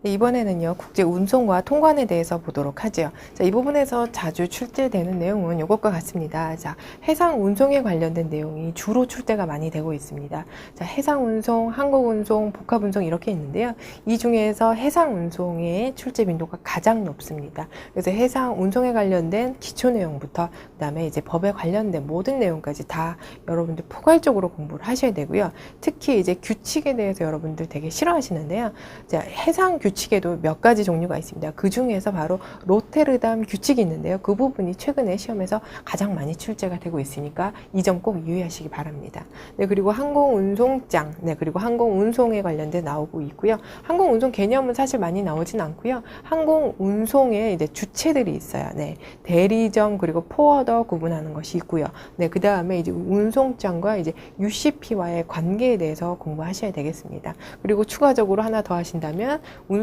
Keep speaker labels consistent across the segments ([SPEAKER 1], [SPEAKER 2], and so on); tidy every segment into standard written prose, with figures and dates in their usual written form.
[SPEAKER 1] 네, 이번에는요, 국제 운송과 통관에 대해서 보도록 하죠. 자, 이 부분에서 자주 출제되는 내용은 이것과 같습니다. 자, 해상 운송에 관련된 내용이 주로 출제가 많이 되고 있습니다. 자, 해상 운송, 항공 운송, 복합 운송 이렇게 있는데요. 이 중에서 해상 운송의 출제 빈도가 가장 높습니다. 그래서 해상 운송에 관련된 기초 내용부터 그다음에 이제 법에 관련된 모든 내용까지 다 여러분들 포괄적으로 공부를 하셔야 되고요. 특히 이제 규칙에 대해서 여러분들 되게 싫어하시는데요. 자, 해상 규칙에도 몇 가지 종류가 있습니다. 그 중에서 바로 로테르담 규칙이 있는데요. 그 부분이 최근에 시험에서 가장 많이 출제가 되고 있으니까 이 점 꼭 유의하시기 바랍니다. 네, 그리고 항공운송장, 네, 그리고 항공운송에 관련된 나오고 있고요. 항공운송 개념은 사실 많이 나오진 않고요. 항공운송에 이제 주체들이 있어요. 네, 대리점 그리고 포워더 구분하는 것이 있고요. 네, 그 다음에 이제 운송장과 이제 UCP와의 관계에 대해서 공부하셔야 되겠습니다. 그리고 추가적으로 하나 더 하신다면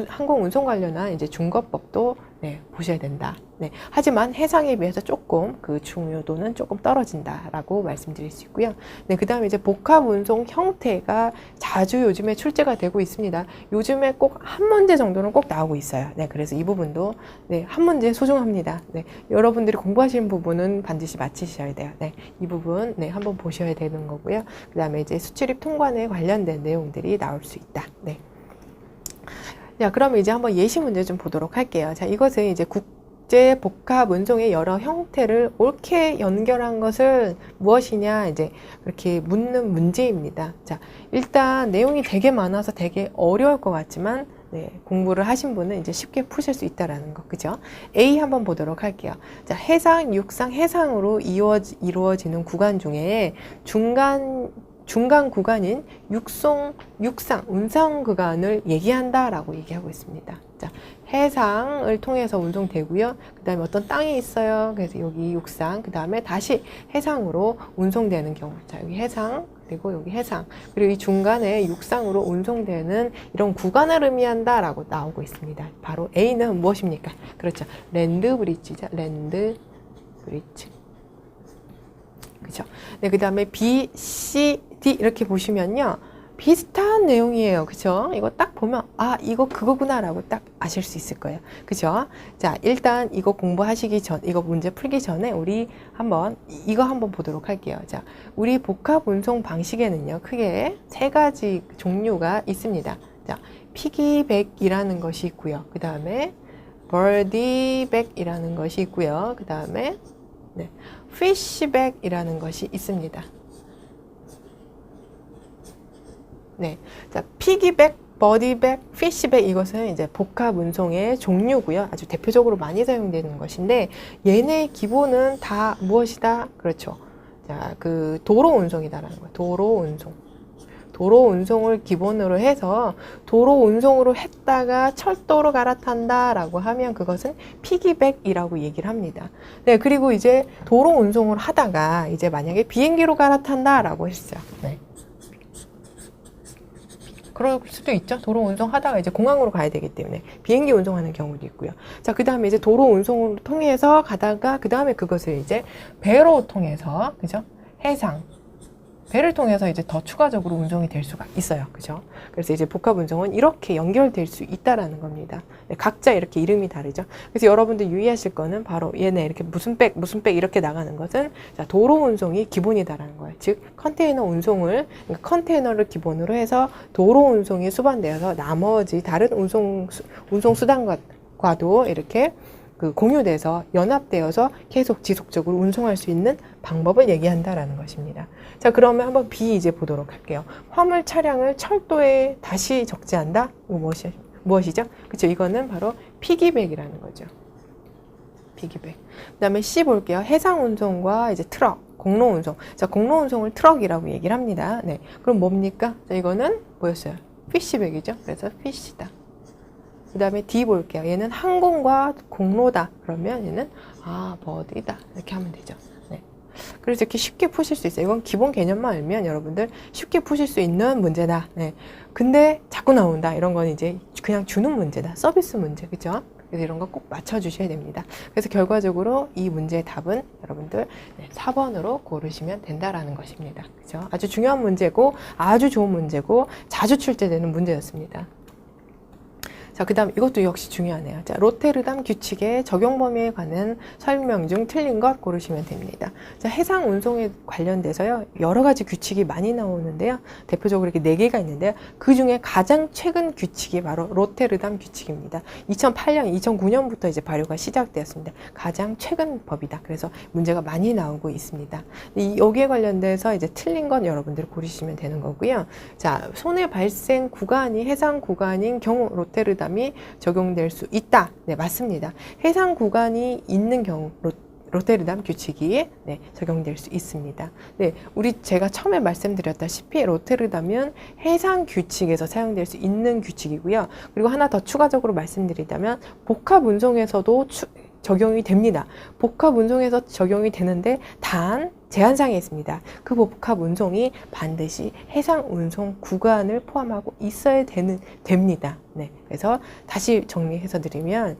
[SPEAKER 1] 항공 운송 관련한 이제 중거법도 네, 보셔야 된다. 네, 하지만 해상에 비해서 조금 그 중요도는 조금 떨어진다라고 말씀드릴 수 있고요. 네, 그 다음에 이제 복합 운송 형태가 자주 요즘에 출제가 되고 있습니다. 요즘에 꼭 한 문제 정도는 꼭 나오고 있어요. 네, 그래서 이 부분도 네, 한 문제 소중합니다. 네, 여러분들이 공부하시는 부분은 반드시 마치셔야 돼요. 네, 이 부분 네, 한번 보셔야 되는 거고요. 그 다음에 이제 수출입 통관에 관련된 내용들이 나올 수 있다. 네. 자, 그러면 이제 한번 예시 문제 좀 보도록 할게요. 자, 이것은 이제 국제 복합 운송의 여러 형태를 옳게 연결한 것은 무엇이냐 이제 그렇게 묻는 문제입니다. 자, 일단 내용이 되게 많아서 되게 어려울 것 같지만 네, 공부를 하신 분은 이제 쉽게 푸실 수 있다라는 거, 그죠? A 한번 보도록 할게요. 자, 해상, 육상, 해상으로 이루어지는 구간 중에 중간 구간인 육상, 운송 구간을 얘기한다라고 얘기하고 있습니다. 자, 해상을 통해서 운송되고요. 그 다음에 어떤 땅이 있어요. 그래서 여기 육상, 그 다음에 다시 해상으로 운송되는 경우. 자, 여기 해상, 그리고 여기 해상, 그리고 이 중간에 육상으로 운송되는 이런 구간을 의미한다라고 나오고 있습니다. 바로 A는 무엇입니까? 그렇죠. 랜드 브릿지죠. 랜드 브릿지. 그죠? 네, 그 다음에 B, C, D 이렇게 보시면요. 비슷한 내용이에요. 그죠? 이거 딱 보면, 아, 이거 그거구나 라고 딱 아실 수 있을 거예요. 그죠? 자, 일단 이거 공부하시기 전, 이거 문제 풀기 전에 우리 이거 한번 보도록 할게요. 자, 우리 복합 운송 방식에는요, 크게 세 가지 종류가 있습니다. 자, 피기백이라는 것이 있고요. 그 다음에 버디백이라는 것이 있고요. 그 다음에 네, 피쉬백이라는 것이 있습니다. 네, 자, 피기백, 버디백, 피쉬백 이것은 이제 복합 운송의 종류고요. 아주 대표적으로 많이 사용되는 것인데 얘네 기본은 다 무엇이다? 그렇죠. 자, 그 도로 운송이다라는 거예요. 도로 운송. 도로 운송을 기본으로 해서 도로 운송으로 했다가 철도로 갈아탄다라고 하면 그것은 피기백이라고 얘기를 합니다. 네, 그리고 이제 도로 운송을 하다가 이제 만약에 비행기로 갈아탄다라고 했어요. 네. 그럴 수도 있죠. 도로 운송하다가 이제 공항으로 가야 되기 때문에 비행기 운송하는 경우도 있고요. 자, 그 다음에 이제 도로 운송을 통해서 가다가 그 다음에 그것을 이제 배로 통해서 그죠? 해상 배를 통해서 이제 더 추가적으로 운송이 될 수가 있어요. 그죠? 그래서 이제 복합 운송은 이렇게 연결될 수 있다라는 겁니다. 네, 각자 이렇게 이름이 다르죠. 그래서 여러분들 유의하실 거는 바로 얘네 이렇게 무슨 백 이렇게 나가는 것은 자, 도로 운송이 기본이다라는 거예요. 즉, 컨테이너 운송을, 그러니까 컨테이너를 기본으로 해서 도로 운송이 수반되어서 나머지 다른 운송 수단과도 이렇게 그 공유돼서 연합되어서 계속 지속적으로 운송할 수 있는 방법을 얘기한다라는 것입니다. 자, 그러면 한번 B 이제 보도록 할게요. 화물 차량을 철도에 다시 적재한다? 이거 무엇이죠? 그렇죠? 이거는 바로 피기백이라는 거죠. 피기백. 그 다음에 C 볼게요. 해상 운송과 이제 트럭, 공로 운송. 자, 공로 운송을 트럭이라고 얘기를 합니다. 네. 그럼 뭡니까? 자, 이거는 뭐였어요? 피시백이죠. 그래서 피시다. 그 다음에 D 볼게요. 얘는 항공과 공로다. 그러면 얘는 버디다. 이렇게 하면 되죠. 네. 그래서 이렇게 쉽게 푸실 수 있어요. 이건 기본 개념만 알면 여러분들 쉽게 푸실 수 있는 문제다. 네. 근데 자꾸 나온다. 이런 건 이제 그냥 주는 문제다. 서비스 문제. 그죠? 그래서 이런 거 꼭 맞춰주셔야 됩니다. 그래서 결과적으로 이 문제의 답은 여러분들 4번으로 고르시면 된다라는 것입니다. 그죠? 아주 중요한 문제고 아주 좋은 문제고 자주 출제되는 문제였습니다. 자, 그 다음 이것도 역시 중요하네요. 자, 로테르담 규칙의 적용 범위에 관한 설명 중 틀린 것 고르시면 됩니다. 자, 해상 운송에 관련돼서요, 여러 가지 규칙이 많이 나오는데요. 대표적으로 이렇게 4개가 있는데요. 그 중에 가장 최근 규칙이 바로 로테르담 규칙입니다. 2008년, 2009년부터 이제 발효가 시작되었습니다. 가장 최근 법이다. 그래서 문제가 많이 나오고 있습니다. 여기에 관련돼서 이제 틀린 건 여러분들이 고르시면 되는 거고요. 자, 손해 발생 구간이 해상 구간인 경우 로테르담이 적용될 수 있다. 네, 맞습니다. 해상 구간이 있는 경우 로테르담 규칙이 적용될 수 있습니다. 네, 제가 처음에 말씀드렸다시피 로테르담은 해상 규칙에서 사용될 수 있는 규칙이고요. 그리고 하나 더 추가적으로 말씀드리자면 복합 운송에서도 적용이 됩니다. 복합 운송에서 적용이 되는데 단 제한사항이 있습니다. 그 복합 운송이 반드시 해상 운송 구간을 포함하고 있어야 됩니다. 네, 그래서 다시 정리해서 드리면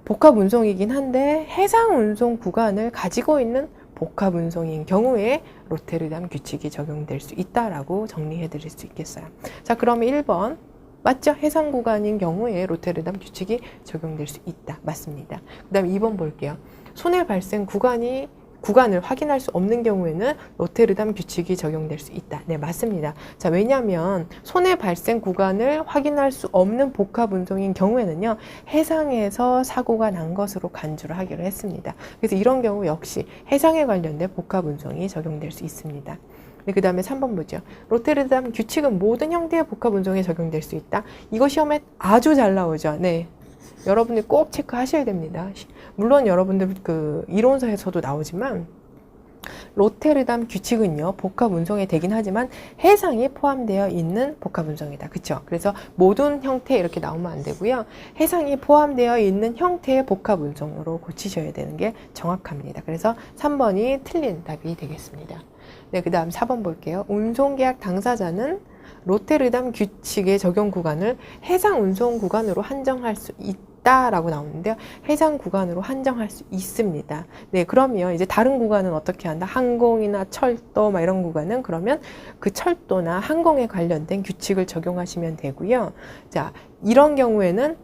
[SPEAKER 1] 복합 운송이긴 한데 해상 운송 구간을 가지고 있는 복합 운송인 경우에 로테르담 규칙이 적용될 수 있다라고 정리해 드릴 수 있겠어요. 자, 그러면 1번 맞죠? 해상 구간인 경우에 로테르담 규칙이 적용될 수 있다. 맞습니다. 그 다음 2번 볼게요. 손해 발생 구간을 확인할 수 없는 경우에는 로테르담 규칙이 적용될 수 있다. 네, 맞습니다. 자, 왜냐하면 손해 발생 구간을 확인할 수 없는 복합 운송인 경우에는요, 해상에서 사고가 난 것으로 간주를 하기로 했습니다. 그래서 이런 경우 역시 해상에 관련된 복합 운송이 적용될 수 있습니다. 네, 그 다음에 3번 보죠. 로테르담 규칙은 모든 형태의 복합 운송에 적용될 수 있다. 이거 시험에 아주 잘 나오죠. 네. 여러분이 꼭 체크하셔야 됩니다. 물론 여러분들 그 이론서에서도 나오지만 로테르담 규칙은요, 복합 운송에 되긴 하지만 해상이 포함되어 있는 복합 운송이다. 그쵸? 그래서 모든 형태 이렇게 나오면 안 되고요. 해상이 포함되어 있는 형태의 복합 운송으로 고치셔야 되는 게 정확합니다. 그래서 3번이 틀린 답이 되겠습니다. 네, 그 다음 4번 볼게요. 운송계약 당사자는 로테르담 규칙의 적용 구간을 해상 운송 구간으로 한정할 수 있다라고 나오는데요. 해상 구간으로 한정할 수 있습니다. 네, 그러면 이제 다른 구간은 어떻게 한다? 항공이나 철도 막 이런 구간은 그러면 그 철도나 항공에 관련된 규칙을 적용하시면 되고요. 자, 이런 경우에는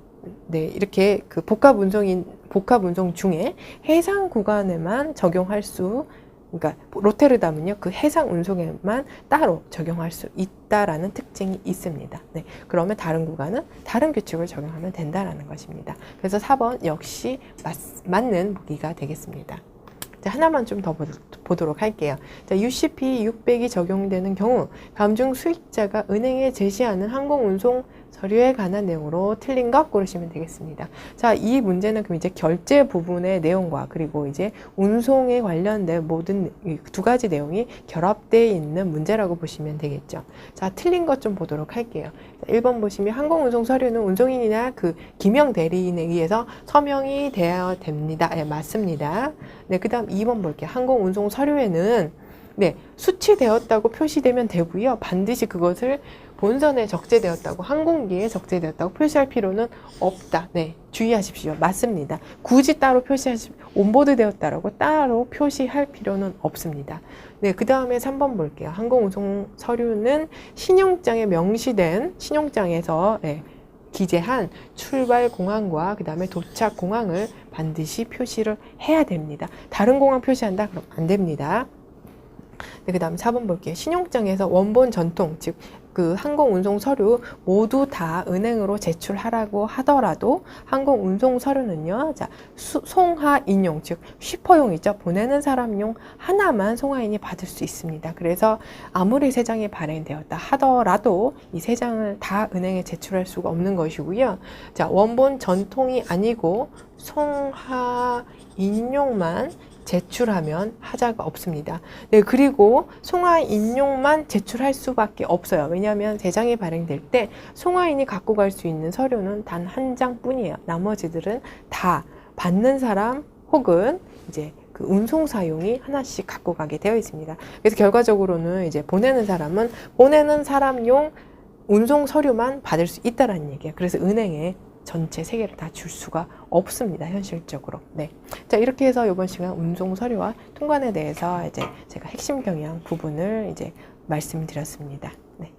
[SPEAKER 1] 네, 이렇게 그 복합 운송 중에 해상 구간에만 적용할 수, 그러니까 로테르담은요, 그 해상 운송에만 따로 적용할 수 있다라는 특징이 있습니다. 네, 그러면 다른 구간은 다른 규칙을 적용하면 된다라는 것입니다. 그래서 4번 역시 맞는 보기가 되겠습니다. 자, 하나만 좀 더 보도록 할게요. 자, UCP 600이 적용되는 경우 다음 중 수익자가 은행에 제시하는 항공운송 서류에 관한 내용으로 틀린 것 고르시면 되겠습니다. 자, 이 문제는 그럼 이제 결제 부분의 내용과 그리고 이제 운송에 관련된 모든 두 가지 내용이 결합되어 있는 문제라고 보시면 되겠죠. 자, 틀린 것 좀 보도록 할게요. 자, 1번 보시면 항공운송 서류는 운송인이나 그 기명 대리인에 의해서 서명이 되어야 됩니다. 네, 맞습니다. 네, 그 다음 2번 볼게요. 항공운송 서류에는 네, 수취되었다고 표시되면 되고요. 반드시 그것을 본선에 적재되었다고, 항공기에 적재되었다고 표시할 필요는 없다. 네, 주의하십시오. 맞습니다. 굳이 따로 온보드 되었다라고 따로 표시할 필요는 없습니다. 네, 그 다음에 3번 볼게요. 항공운송 서류는 신용장에 명시된 신용장에서 기재한 출발 공항과 그 다음에 도착 공항을 반드시 표시를 해야 됩니다. 다른 공항 표시한다? 그럼 안 됩니다. 네, 그 다음 4번 볼게요. 신용장에서 원본 전통, 즉 그 항공운송 서류 모두 다 은행으로 제출하라고 하더라도 항공운송 서류는요, 자, 송하인용, 즉 쉬퍼용 있죠, 보내는 사람용 하나만 송하인이 받을 수 있습니다. 그래서 아무리 3장이 발행되었다 하더라도 이 3장을 다 은행에 제출할 수가 없는 것이고요. 자, 원본 전통이 아니고 송하인용만 제출하면 하자가 없습니다. 네, 그리고 송하인용만 제출할 수밖에 없어요. 왜냐하면 3장이 발행될 때 송하인이 갖고 갈 수 있는 서류는 단 1장 뿐이에요. 나머지들은 다 받는 사람 혹은 이제 그 운송 사용이 하나씩 갖고 가게 되어 있습니다. 그래서 결과적으로는 이제 보내는 사람은 보내는 사람용 운송 서류만 받을 수 있다라는 얘기예요. 그래서 은행에 전체 3개를 다 줄 수가 없습니다. 현실적으로. 네. 자, 이렇게 해서 이번 시간 운송 서류와 통관에 대해서 이제 제가 핵심 경향 부분을 이제 말씀드렸습니다. 네.